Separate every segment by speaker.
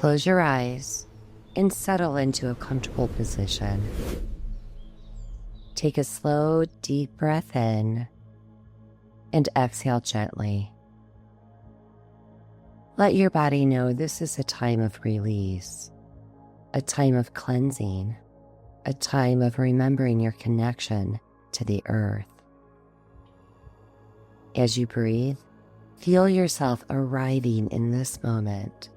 Speaker 1: Close your eyes and settle into a comfortable position. Take a slow, deep breath in and exhale gently. Let your body know this is a time of release, a time of cleansing, a time of remembering your connection to the earth. As you breathe, feel yourself arriving in this moment.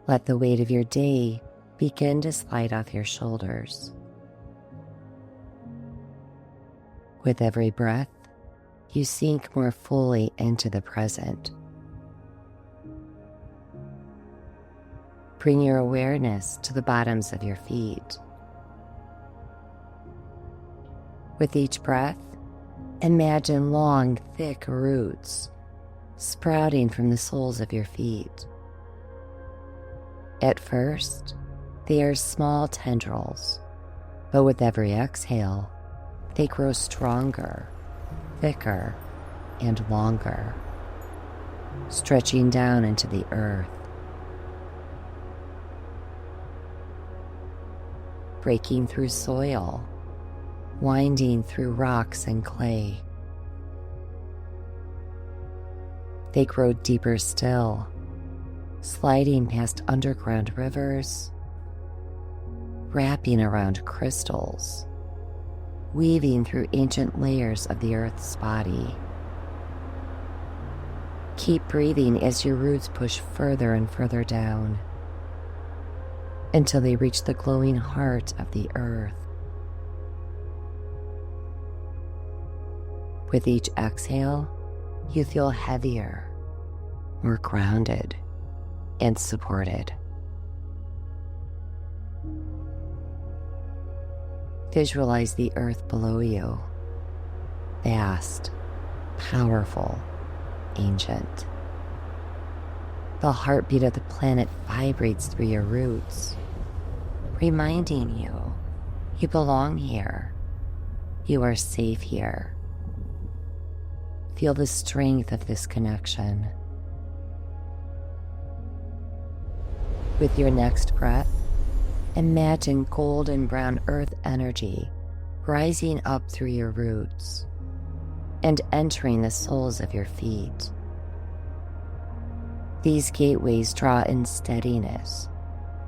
Speaker 1: Let the weight of your day begin to slide off your shoulders. With every breath, you sink more fully into the present. Bring your awareness to the bottoms of your feet. With each breath, imagine long, thick roots sprouting from the soles of your feet. At first, they are small tendrils, but with every exhale, they grow stronger, thicker, and longer, stretching down into the earth. Breaking through soil, winding through rocks and clay. They grow deeper still, sliding past underground rivers, wrapping around crystals, weaving through ancient layers of the earth's body. Keep breathing as your roots push further and further down until they reach the glowing heart of the earth. With each exhale, you feel heavier, more grounded, and supported. Visualize the earth below you, vast, powerful, ancient. The heartbeat of the planet vibrates through your roots, reminding you you belong here. You are safe here. Feel the strength of this connection. With your next breath, imagine golden brown earth energy rising up through your roots and entering the soles of your feet. These gateways draw in steadiness,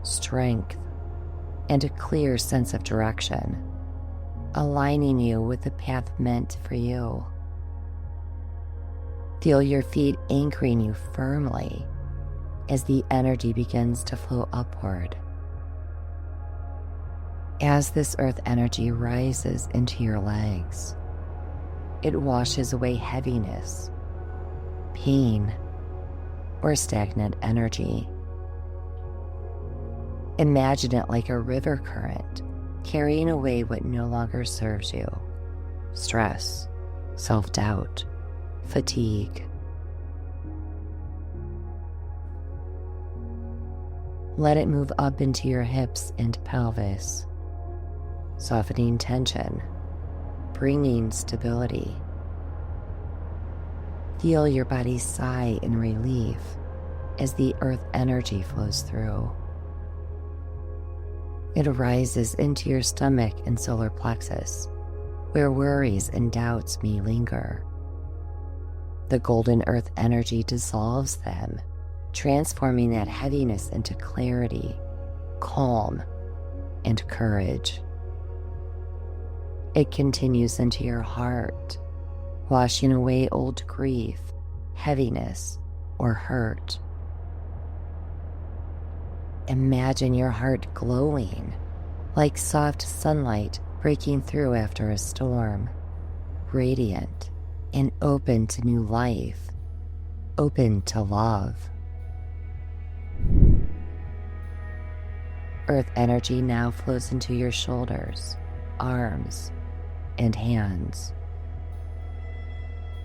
Speaker 1: strength, and a clear sense of direction, aligning you with the path meant for you. Feel your feet anchoring you firmly as the energy begins to flow upward. As this earth energy rises into your legs, it washes away heaviness, pain, or stagnant energy. Imagine it like a river current carrying away what no longer serves you: stress, self-doubt, fatigue. Let it move up into your hips and pelvis, softening tension, bringing stability. Feel your body sigh in relief as the earth energy flows through. It rises into your stomach and solar plexus, where worries and doubts may linger. The golden earth energy dissolves them, transforming that heaviness into clarity, calm, and courage. It continues into your heart, washing away old grief, heaviness, or hurt. Imagine your heart glowing like soft sunlight breaking through after a storm, radiant and open to new life, open to love. Earth energy now flows into your shoulders, arms, and hands.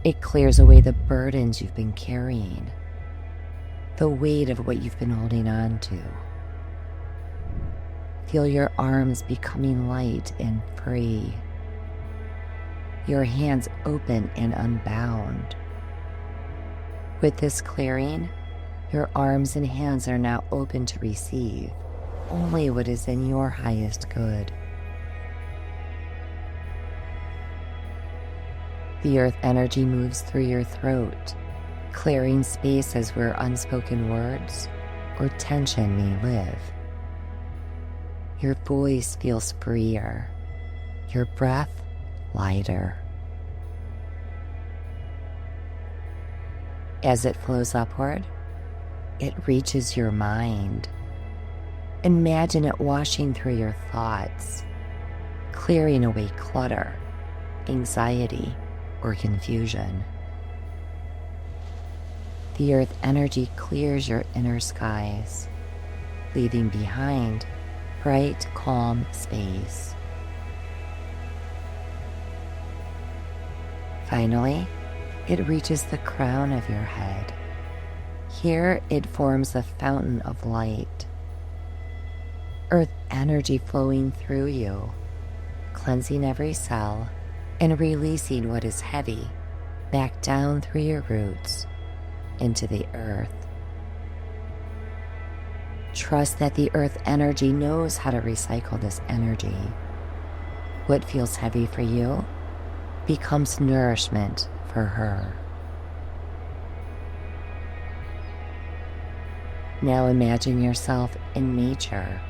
Speaker 1: It clears away the burdens you've been carrying, the weight of what you've been holding on to. Feel your arms becoming light and free, your hands open and unbound. With this clearing, Your arms and hands are now open to receive only what is in your highest good. The earth energy moves through your throat, clearing spaces where unspoken words or tension may live. Your voice feels freer, your breath lighter. As it flows upward, it reaches your mind. Imagine it washing through your thoughts, clearing away clutter, anxiety, or confusion. The earth energy clears your inner skies, leaving behind bright, calm space. Finally, it reaches the crown of your head. Here it forms a fountain of light. Earth energy flowing through you, cleansing every cell and releasing what is heavy back down through your roots into the earth. Trust that the earth energy knows how to recycle this energy. What feels heavy for you becomes nourishment for her. Now imagine yourself in nature.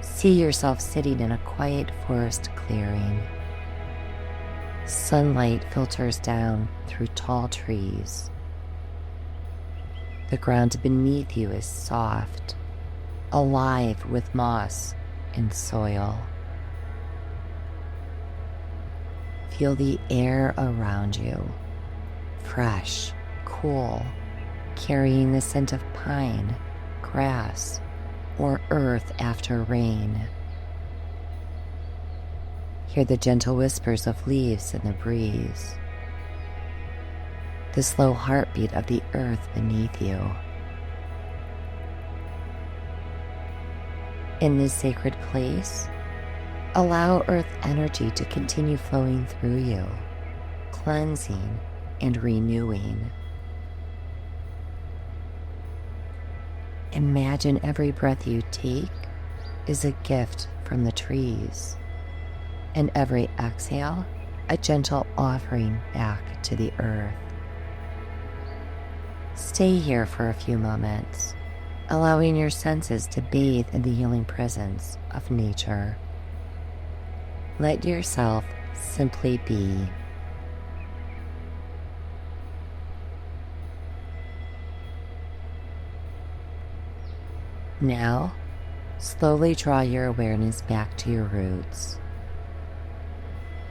Speaker 1: See yourself sitting in a quiet forest clearing. Sunlight filters down through tall trees. The ground beneath you is soft, alive with moss and soil. Feel the air around you, fresh, cool, carrying the scent of pine, grass, or earth after rain. Hear the gentle whispers of leaves in the breeze, the slow heartbeat of the earth beneath you. In this sacred place, allow earth energy to continue flowing through you, cleansing and renewing. Imagine every breath you take is a gift from the trees, and every exhale a gentle offering back to the earth. Stay here for a few moments, allowing your senses to bathe in the healing presence of nature. Let yourself simply be. Now, slowly draw your awareness back to your roots.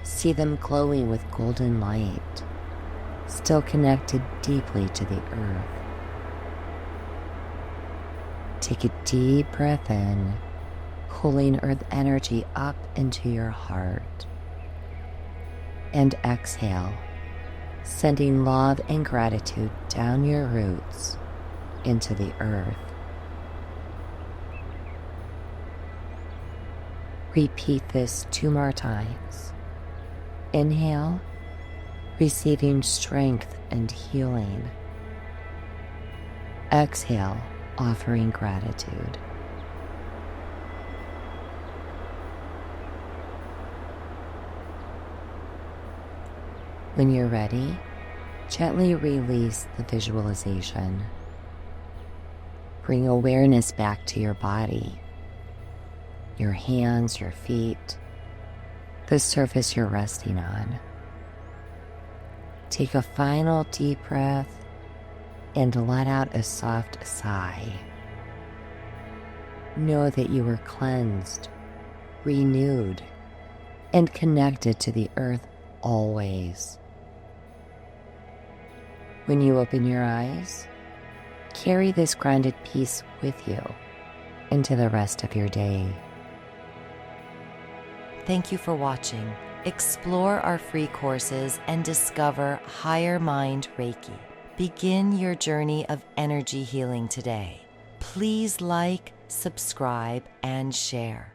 Speaker 1: See them glowing with golden light, still connected deeply to the earth. Take a deep breath in, pulling earth energy up into your heart. And exhale, sending love and gratitude down your roots into the earth. Repeat this 2 more times. Inhale, receiving strength and healing. Exhale, offering gratitude. When you're ready, gently release the visualization. Bring awareness back to your body, your hands, your feet, the surface you're resting on. Take a final deep breath and let out a soft sigh. Know that you are cleansed, renewed, and connected to the earth always. When you open your eyes, carry this grounded peace with you into the rest of your day.
Speaker 2: Thank you for watching. Explore our free courses and discover Higher Mind Reiki. Begin your journey of energy healing today. Please like, subscribe, and share.